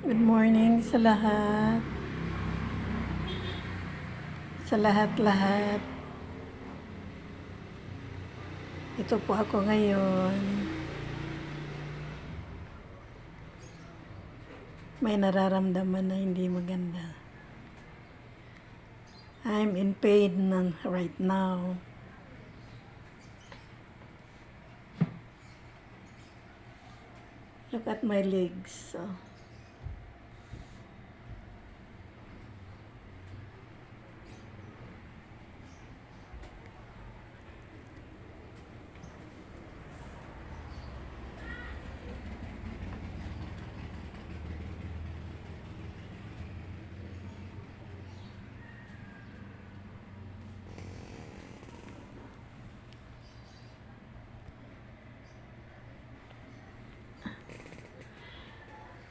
Good morning sa lahat. Sa lahat-lahat. Ito po ako ngayon. May nararamdaman na hindi maganda. I'm in pain right now. Look at my legs. Oh.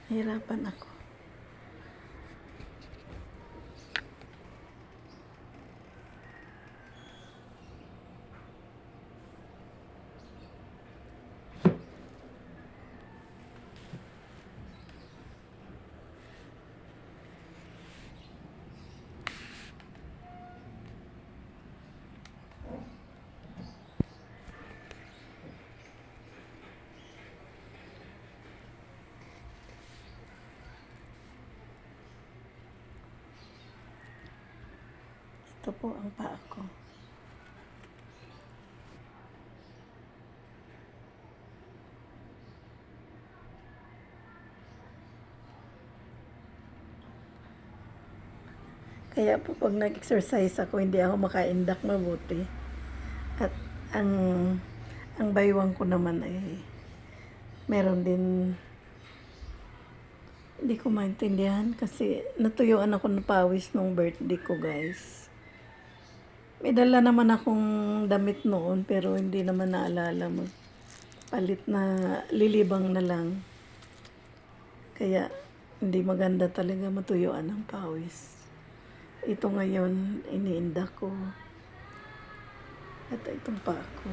Hirapan ako. Ito po ang paa ko. Kaya po pag nag-exercise ako, hindi ako makaindak mabuti. At ang baywang ko naman ay meron din, hindi ko maintindihan kasi natuyuan ako ng pawis nung birthday ko, guys. May dala naman akong damit noon pero hindi naman naalala mo. Palit na lilibang na lang. Kaya hindi maganda talaga matuyuan ng pawis. Ito ngayon, iniinda ko. At itong pa ako.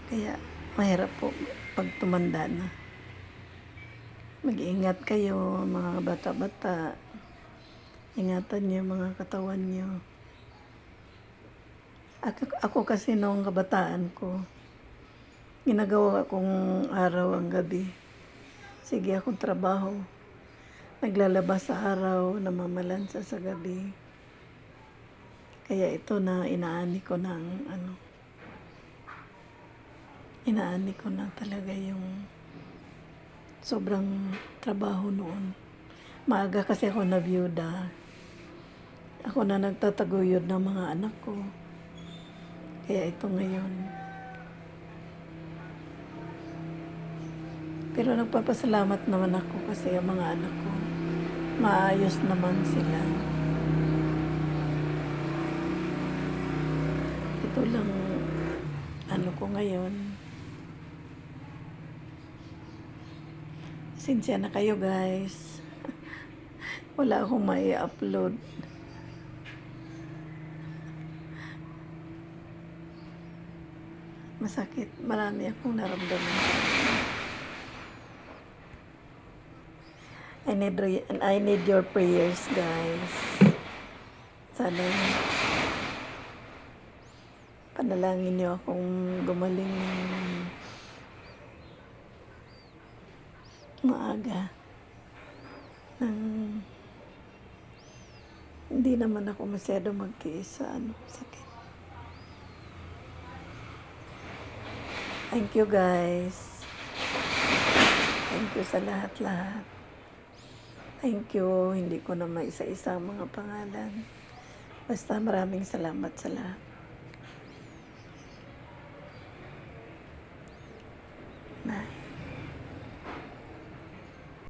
Kaya mahirap po pag tumanda na. Mag-iingat kayo mga bata-bata. Ingatan niyo mga katawan niyo. Ako kasi noong kabataan ko, ginagawa kong araw ang gabi. Sige akong trabaho. Naglalabas sa araw, namamalansa sa gabi. Kaya ito na inaani ko na talaga yung sobrang trabaho noon. Maaga kasi ako na byuda. Ako na nagtataguyod ng mga anak ko. Kaya ito ngayon. Pero nagpapasalamat naman ako kasi ang mga anak ko, maayos naman sila. Ito lang ko ngayon. Sinsya na kayo, guys. Wala akong mai-upload. Masakit. Marami akong naramdaman. I need your prayers, guys. Sana panalangin niyo akong gumaling maaga. Hindi naman ako masyado magtiis sa sakit. Thank you guys. Thank you sa lahat-lahat. Thank you. Hindi ko na maisa-isa ang mga pangalan. Basta maraming salamat sa lahat. Bye.